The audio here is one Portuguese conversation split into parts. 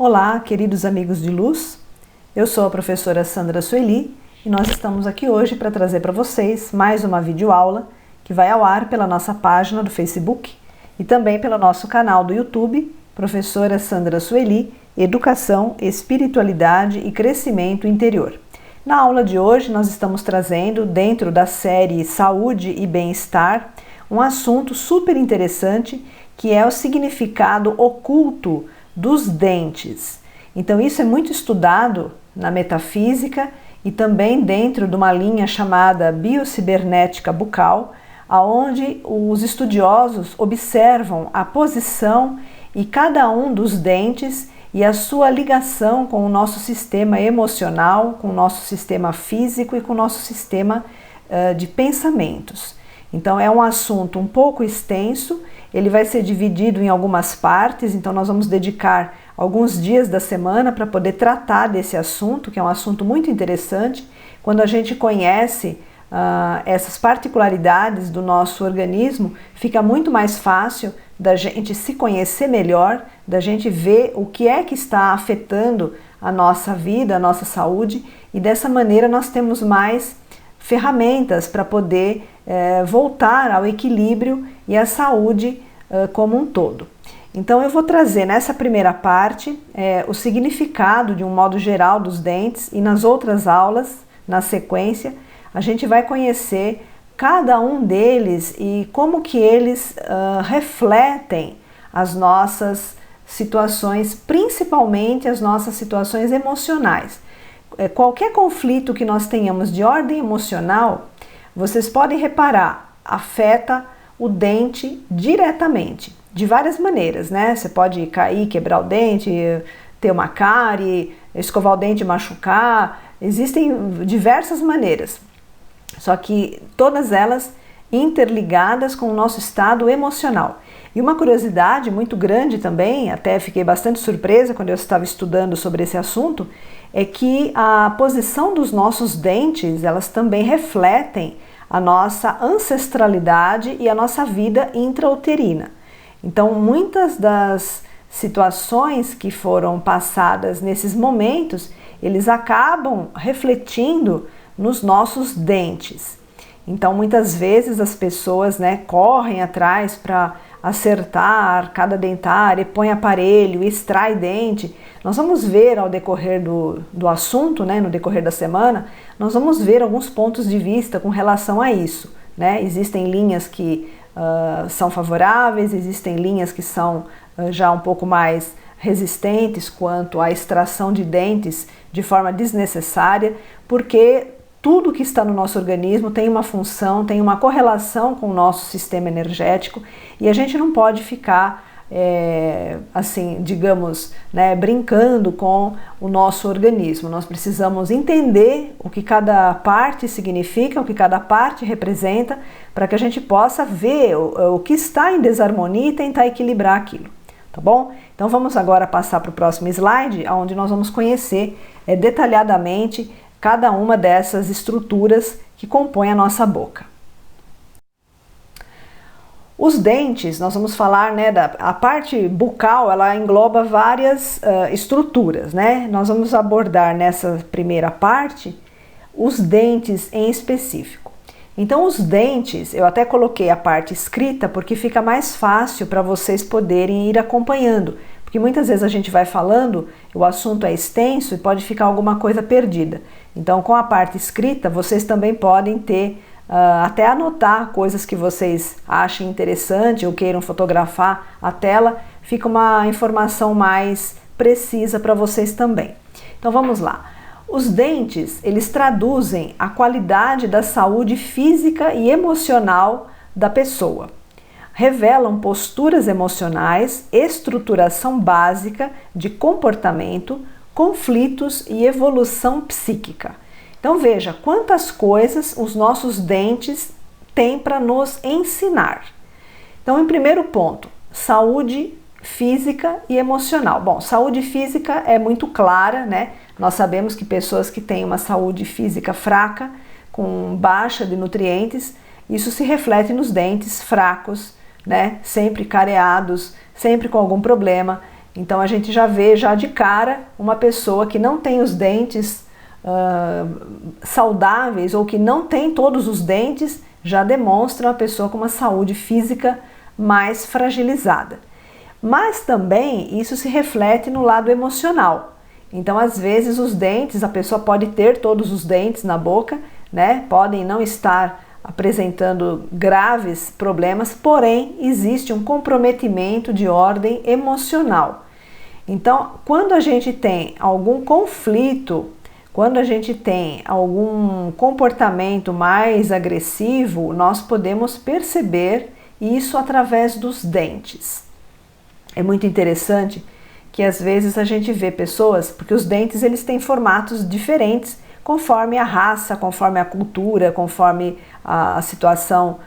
Olá, queridos amigos de luz. Eu sou a professora Sandra Sueli e nós estamos aqui hoje para trazer para vocês mais uma videoaula que vai ao ar pela nossa página do Facebook e também pelo nosso canal do YouTube, Professora Sandra Sueli, Educação, Espiritualidade e Crescimento Interior. Na aula de hoje nós estamos trazendo, dentro da série Saúde e Bem-Estar, um assunto super interessante que é o significado oculto dos dentes. Então isso é muito estudado na metafísica e também dentro de uma linha chamada biocibernética bucal, aonde os estudiosos observam a posição e cada um dos dentes e a sua ligação com o nosso sistema emocional, com o nosso sistema físico e com o nosso sistema de pensamentos. Então é um assunto um pouco extenso, ele vai ser dividido em algumas partes, então nós vamos dedicar alguns dias da semana para poder tratar desse assunto, que é um assunto muito interessante. Quando a gente conhece essas particularidades do nosso organismo, fica muito mais fácil da gente se conhecer melhor, da gente ver o que é que está afetando a nossa vida, a nossa saúde, e dessa maneira nós temos mais ferramentas para poder voltar ao equilíbrio e à saúde como um todo. Então eu vou trazer nessa primeira parte o significado de um modo geral dos dentes, e nas outras aulas, na sequência, a gente vai conhecer cada um deles e como que eles refletem as nossas situações, principalmente as nossas situações emocionais. Qualquer conflito que nós tenhamos de ordem emocional, vocês podem reparar, afeta o dente diretamente, de várias maneiras, né? Você pode cair, quebrar o dente, ter uma cárie, escovar o dente e machucar, existem diversas maneiras, só que todas elas interligadas com o nosso estado emocional. E uma curiosidade muito grande também, até fiquei bastante surpresa quando eu estava estudando sobre esse assunto, é que a posição dos nossos dentes, elas também refletem a nossa ancestralidade e a nossa vida intrauterina. Então, muitas das situações que foram passadas nesses momentos, eles acabam refletindo nos nossos dentes. Então, muitas vezes as pessoas, correm atrás para acertar cada dentária, põe aparelho, extrai dente. Nós vamos ver ao decorrer do assunto, no decorrer da semana, nós vamos ver alguns pontos de vista com relação a isso. Existem linhas que são favoráveis, existem linhas que são já um pouco mais resistentes quanto à extração de dentes de forma desnecessária, porque tudo que está no nosso organismo tem uma função, tem uma correlação com o nosso sistema energético, e a gente não pode ficar brincando com o nosso organismo. Nós precisamos entender o que cada parte significa, o que cada parte representa, para que a gente possa ver o que está em desarmonia e tentar equilibrar aquilo, tá bom? Então vamos agora passar para o próximo slide, onde nós vamos conhecer detalhadamente cada uma dessas estruturas que compõem a nossa boca. Os dentes, nós vamos falar, a parte bucal, ela engloba várias estruturas, Nós vamos abordar nessa primeira parte os dentes em específico. Então, os dentes, eu até coloquei a parte escrita porque fica mais fácil para vocês poderem ir acompanhando, porque muitas vezes a gente vai falando, o assunto é extenso e pode ficar alguma coisa perdida. Então, com a parte escrita, vocês também podem ter até anotar coisas que vocês achem interessante ou queiram fotografar a tela, fica uma informação mais precisa para vocês também. Então vamos lá. Os dentes, eles traduzem a qualidade da saúde física e emocional da pessoa. Revelam posturas emocionais, estruturação básica de comportamento, conflitos e evolução psíquica. Então veja quantas coisas os nossos dentes têm para nos ensinar. Então, em primeiro ponto, saúde física e emocional. Bom, saúde física é muito clara, Nós sabemos que pessoas que têm uma saúde física fraca, com baixa de nutrientes, isso se reflete nos dentes fracos, sempre careados, sempre com algum problema. Então a gente já vê já de cara uma pessoa que não tem os dentes saudáveis ou que não tem todos os dentes, já demonstra uma pessoa com uma saúde física mais fragilizada. Mas também isso se reflete no lado emocional. Então, às vezes, os dentes, a pessoa pode ter todos os dentes na boca, né? Podem não estar apresentando graves problemas, porém, existe um comprometimento de ordem emocional. Então, quando a gente tem algum conflito, quando a gente tem algum comportamento mais agressivo, nós podemos perceber isso através dos dentes. É muito interessante que às vezes a gente vê pessoas, porque os dentes eles têm formatos diferentes conforme a raça, conforme a cultura, conforme a situação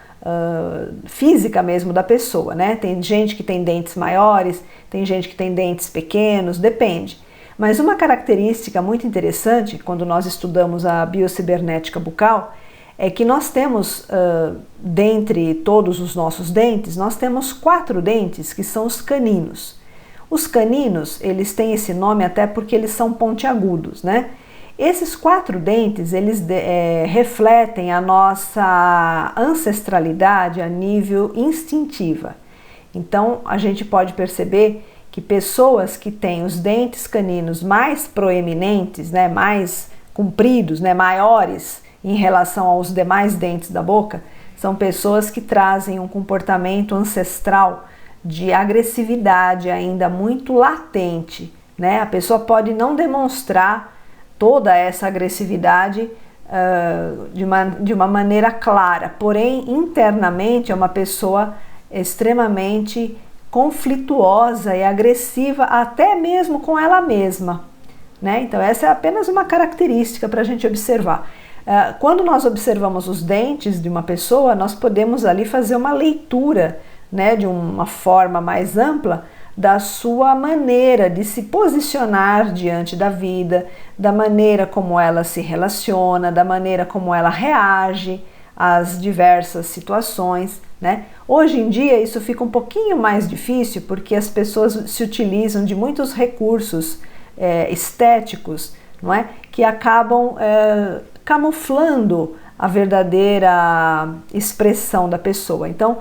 física mesmo da pessoa, né? Tem gente que tem dentes maiores, tem gente que tem dentes pequenos, depende. Mas uma característica muito interessante quando nós estudamos a biocibernética bucal é que nós temos, dentre todos os nossos dentes, nós temos 4 dentes que são os caninos. Os caninos, eles têm esse nome até porque eles são pontiagudos, né? Esses 4 dentes, eles refletem a nossa ancestralidade a nível instintiva. Então, a gente pode perceber que pessoas que têm os dentes caninos mais proeminentes, né, mais compridos, né, maiores em relação aos demais dentes da boca, são pessoas que trazem um comportamento ancestral de agressividade ainda muito latente, né? A pessoa pode não demonstrar toda essa agressividade de uma maneira clara, porém internamente é uma pessoa extremamente conflituosa e agressiva até mesmo com ela mesma, né? Então essa é apenas uma característica para a gente observar. Quando nós observamos os dentes de uma pessoa, nós podemos ali fazer uma leitura, né, de uma forma mais ampla da sua maneira de se posicionar diante da vida, da maneira como ela se relaciona, da maneira como ela reage às diversas situações, né? Hoje em dia isso fica um pouquinho mais difícil porque as pessoas se utilizam de muitos recursos estéticos, não é? Que acabam camuflando a verdadeira expressão da pessoa. Então,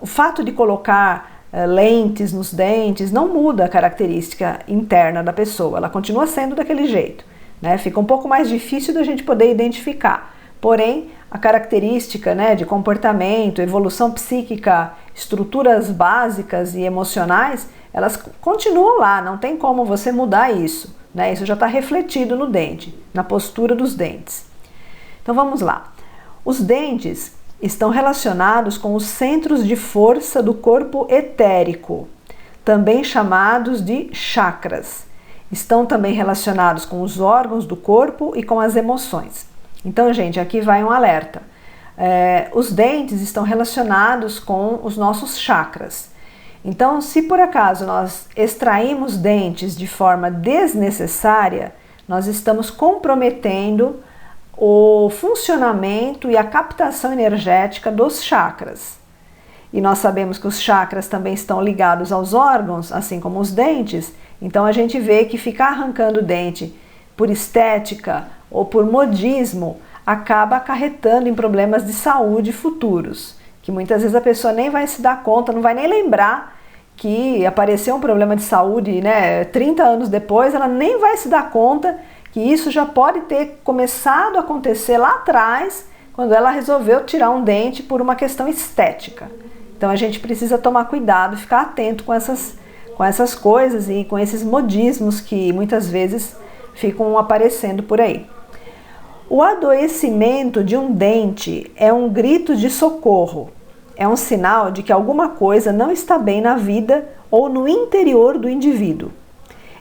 o fato de colocar lentes nos dentes não muda a característica interna da pessoa, ela continua sendo daquele jeito, né? Fica um pouco mais difícil da gente poder identificar, porém a característica, né, de comportamento, evolução psíquica, estruturas básicas e emocionais, elas continuam lá, não tem como você mudar isso, né? Isso já está refletido no dente, na postura dos dentes. Então vamos lá. Os dentes estão relacionados com os centros de força do corpo etérico, também chamados de chakras. Estão também relacionados com os órgãos do corpo e com as emoções. Então, gente, aqui vai um alerta. Os dentes estão relacionados com os nossos chakras. Então, se por acaso nós extraímos dentes de forma desnecessária, nós estamos comprometendo o funcionamento e a captação energética dos chakras. E nós sabemos que os chakras também estão ligados aos órgãos, assim como os dentes. Então a gente vê que ficar arrancando o dente por estética ou por modismo acaba acarretando em problemas de saúde futuros, que muitas vezes a pessoa nem vai se dar conta, não vai nem lembrar que apareceu um problema de saúde, né, 30 anos depois, ela nem vai se dar conta que isso já pode ter começado a acontecer lá atrás, quando ela resolveu tirar um dente por uma questão estética. Então a gente precisa tomar cuidado, ficar atento com essas coisas e com esses modismos que muitas vezes ficam aparecendo por aí. O adoecimento de um dente é um grito de socorro, é um sinal de que alguma coisa não está bem na vida ou no interior do indivíduo.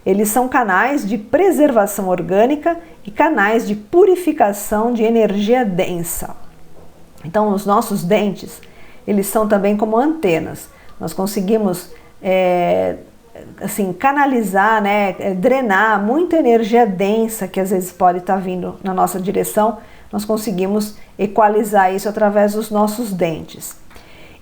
Eles são canais de preservação orgânica e canais de purificação de energia densa. Então, os nossos dentes, eles são também como antenas. Nós conseguimos canalizar, né, drenar muita energia densa que às vezes pode estar vindo na nossa direção. Nós conseguimos equalizar isso através dos nossos dentes.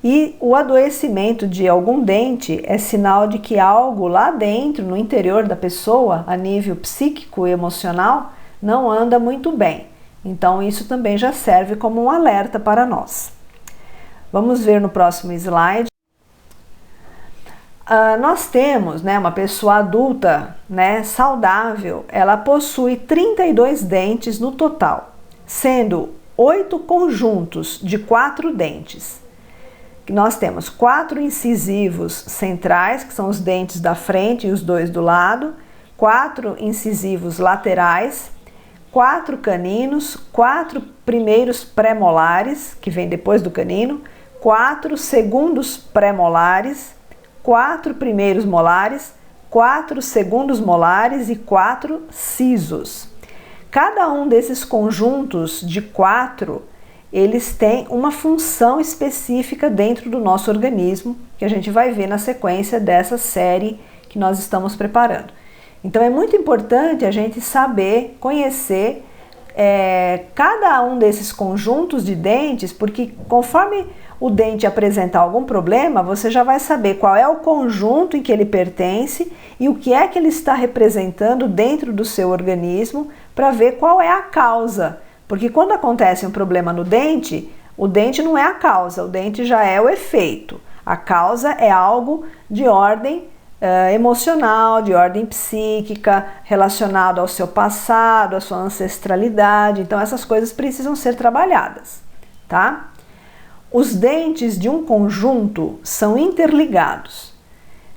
E o adoecimento de algum dente é sinal de que algo lá dentro, no interior da pessoa, a nível psíquico e emocional, não anda muito bem. Então isso também já serve como um alerta para nós. Vamos ver no próximo slide. Nós temos, né, uma pessoa adulta, né, saudável, ela possui 32 dentes no total, sendo 8 conjuntos de 4 dentes. Nós temos 4 incisivos centrais, que são os dentes da frente e os 2 do lado, 4 incisivos laterais, 4 caninos, 4 primeiros pré-molares, que vem depois do canino, 4 segundos pré-molares, 4 primeiros molares, 4 segundos molares e 4 sisos. Cada um desses conjuntos de 4, eles têm uma função específica dentro do nosso organismo, que a gente vai ver na sequência dessa série que nós estamos preparando. Então é muito importante a gente saber, conhecer cada um desses conjuntos de dentes, porque conforme o dente apresentar algum problema, você já vai saber qual é o conjunto em que ele pertence e o que é que ele está representando dentro do seu organismo, para ver qual é a causa. Porque quando acontece um problema no dente, o dente não é a causa, o dente já é o efeito. A causa é algo de ordem emocional, de ordem psíquica, relacionado ao seu passado, à sua ancestralidade. Então essas coisas precisam ser trabalhadas, tá? Os dentes de um conjunto são interligados,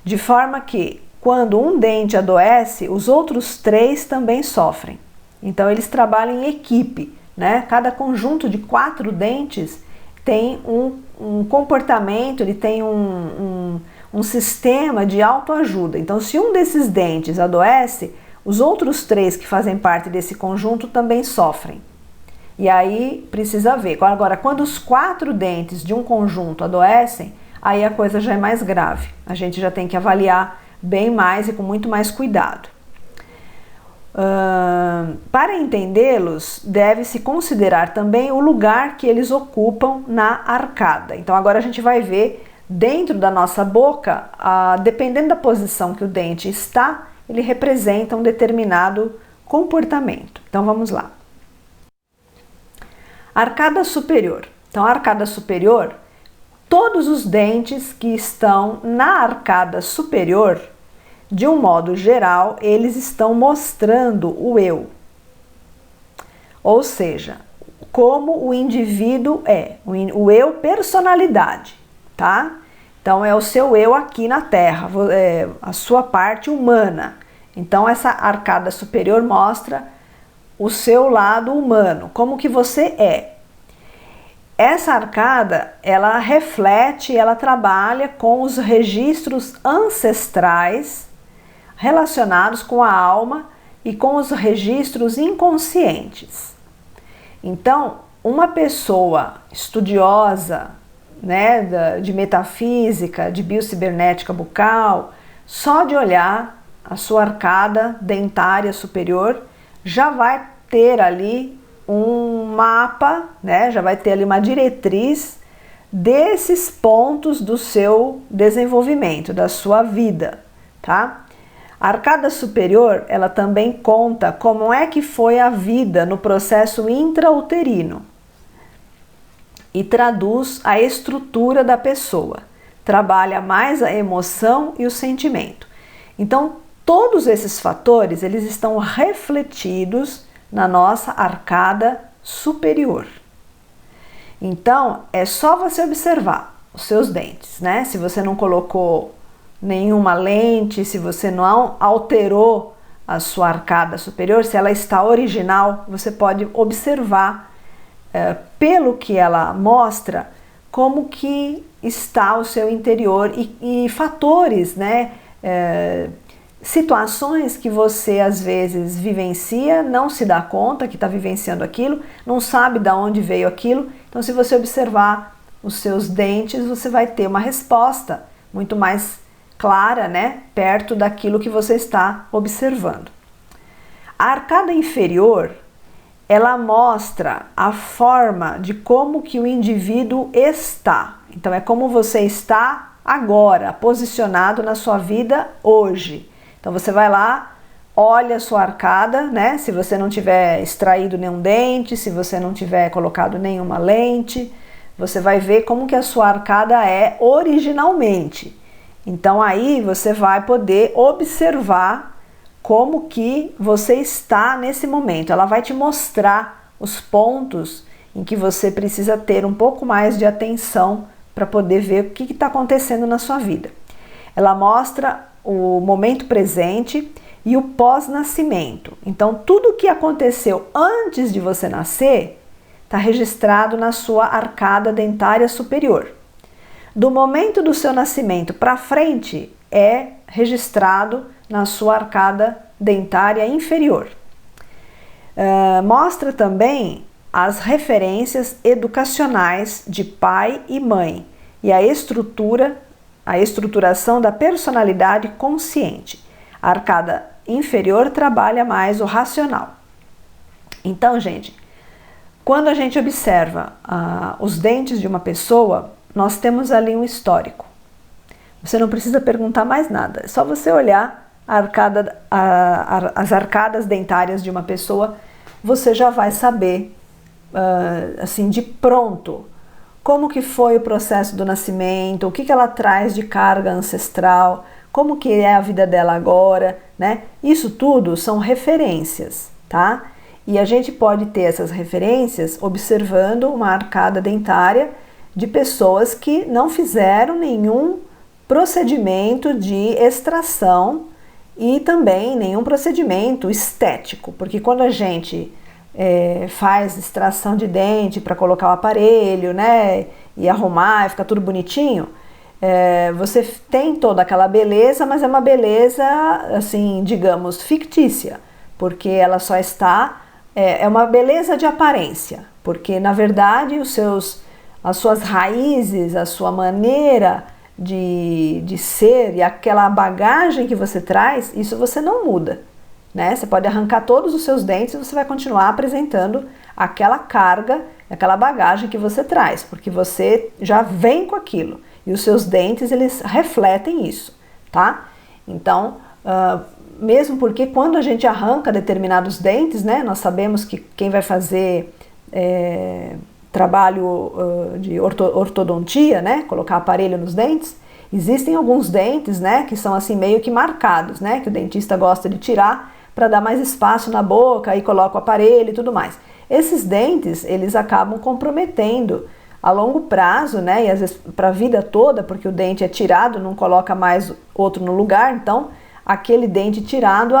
de forma que quando um dente adoece, os outros 3 também sofrem. Então eles trabalham em equipe, né? Cada conjunto de 4 dentes tem um comportamento, ele tem um sistema de autoajuda. Então, se um desses dentes adoece, os outros 3 que fazem parte desse conjunto também sofrem. E aí precisa ver. Agora, quando os 4 dentes de um conjunto adoecem, aí a coisa já é mais grave. A gente já tem que avaliar bem mais e com muito mais cuidado. Para entendê-los, deve-se considerar também o lugar que eles ocupam na arcada. Então agora a gente vai ver dentro da nossa boca, dependendo da posição que o dente está, ele representa um determinado comportamento. Então vamos lá. Arcada superior. Então a arcada superior, todos os dentes que estão na arcada superior, de um modo geral, eles estão mostrando o eu. Ou seja, como o indivíduo é, o eu personalidade, tá? Então é o seu eu aqui na Terra, a sua parte humana. Então essa arcada superior mostra o seu lado humano, como que você é. Essa arcada, ela reflete, ela trabalha com os registros ancestrais relacionados com a alma e com os registros inconscientes. Então, uma pessoa estudiosa, né, de metafísica, de biocibernética bucal, só de olhar a sua arcada dentária superior, já vai ter ali um mapa, né, já vai ter ali uma diretriz desses pontos do seu desenvolvimento, da sua vida, tá? A arcada superior, ela também conta como é que foi a vida no processo intrauterino e traduz a estrutura da pessoa, trabalha mais a emoção e o sentimento. Então, todos esses fatores, eles estão refletidos na nossa arcada superior. Então, é só você observar os seus dentes, né? Se você não colocou nenhuma lente, se você não alterou a sua arcada superior, se ela está original, você pode observar pelo que ela mostra como que está o seu interior e fatores, né, situações que você às vezes vivencia, não se dá conta que está vivenciando aquilo, não sabe de onde veio aquilo. Então, se você observar os seus dentes, você vai ter uma resposta muito mais clara, né, perto daquilo que você está observando. A arcada inferior, ela mostra a forma de como que o indivíduo está. Então é como você está agora, posicionado na sua vida hoje. Então você vai lá, olha a sua arcada, né? Se você não tiver extraído nenhum dente, se você não tiver colocado nenhuma lente, você vai ver como que a sua arcada é originalmente. Então aí você vai poder observar como que você está nesse momento. Ela vai te mostrar os pontos em que você precisa ter um pouco mais de atenção para poder ver o que está acontecendo na sua vida. Ela mostra o momento presente e o pós-nascimento. Então, tudo o que aconteceu antes de você nascer está registrado na sua arcada dentária superior. Do momento do seu nascimento para frente é registrado na sua arcada dentária inferior. Mostra também as referências educacionais de pai e mãe e a estruturação da personalidade consciente. A arcada inferior trabalha mais o racional. Então, gente, quando a gente observa os dentes de uma pessoa, nós temos ali um histórico. Você não precisa perguntar mais nada, é só você olhar as arcadas dentárias de uma pessoa, você já vai saber, assim, de pronto, como que foi o processo do nascimento, o que ela traz de carga ancestral, como que é a vida dela agora, né? Isso tudo são referências, tá? E a gente pode ter essas referências observando uma arcada dentária de pessoas que não fizeram nenhum procedimento de extração e também nenhum procedimento estético, porque quando a gente faz extração de dente para colocar o aparelho, né, e arrumar e ficar tudo bonitinho, você tem toda aquela beleza, mas é uma beleza, assim, digamos, fictícia, porque ela só está, é uma beleza de aparência, porque na verdade as suas raízes, a sua maneira de ser e aquela bagagem que você traz, isso você não muda, né? Você pode arrancar todos os seus dentes e você vai continuar apresentando aquela carga, aquela bagagem que você traz, porque você já vem com aquilo e os seus dentes, eles refletem isso, tá? Então, mesmo porque quando a gente arranca determinados dentes, né, nós sabemos que quem vai fazer trabalho de ortodontia, né, colocar aparelho nos dentes, existem alguns dentes, né, que são assim meio que marcados, né, que o dentista gosta de tirar para dar mais espaço na boca e coloca o aparelho e tudo mais. Esses dentes, eles acabam comprometendo a longo prazo, né, e às vezes para a vida toda, porque o dente é tirado, não coloca mais outro no lugar, então aquele dente tirado,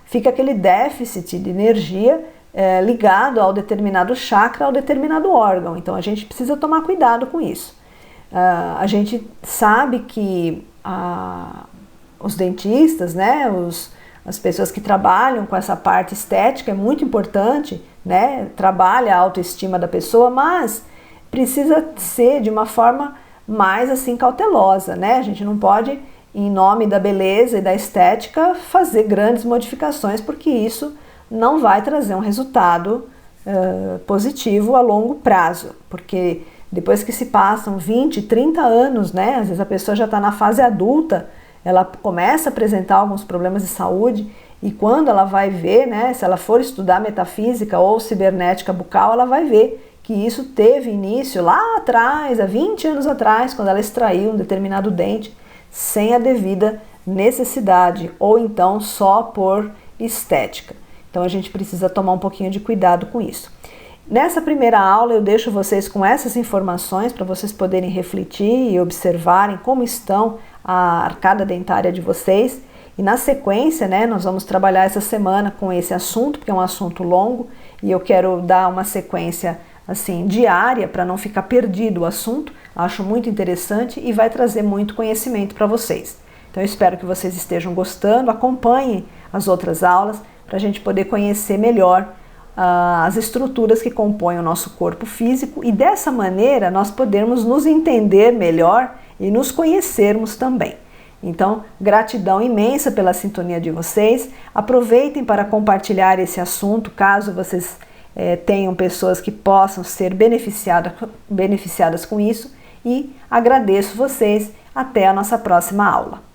fica aquele déficit de energia ligado ao determinado chakra, ao determinado órgão. Então a gente precisa tomar cuidado com isso. A gente sabe que os dentistas, né, as pessoas que trabalham com essa parte estética é muito importante, né, trabalha a autoestima da pessoa, mas precisa ser de uma forma mais assim cautelosa, né? A gente não pode, em nome da beleza e da estética, fazer grandes modificações, porque isso não vai trazer um resultado positivo a longo prazo, porque depois que se passam 20, 30 anos, né, às vezes a pessoa já está na fase adulta, ela começa a apresentar alguns problemas de saúde e quando ela vai ver, né, se ela for estudar metafísica ou cibernética bucal, ela vai ver que isso teve início lá atrás, há 20 anos atrás, quando ela extraiu um determinado dente sem a devida necessidade ou então só por estética. Então a gente precisa tomar um pouquinho de cuidado com isso. Nessa primeira aula eu deixo vocês com essas informações para vocês poderem refletir e observarem como estão a arcada dentária de vocês. E na sequência, né, nós vamos trabalhar essa semana com esse assunto, porque é um assunto longo e eu quero dar uma sequência assim diária para não ficar perdido o assunto. Acho muito interessante e vai trazer muito conhecimento para vocês. Então eu espero que vocês estejam gostando, acompanhem as outras aulas para a gente poder conhecer melhor as estruturas que compõem o nosso corpo físico e dessa maneira nós podermos nos entender melhor e nos conhecermos também. Então, gratidão imensa pela sintonia de vocês. Aproveitem para compartilhar esse assunto, caso vocês tenham pessoas que possam ser beneficiadas com isso, e agradeço vocês. Até a nossa próxima aula.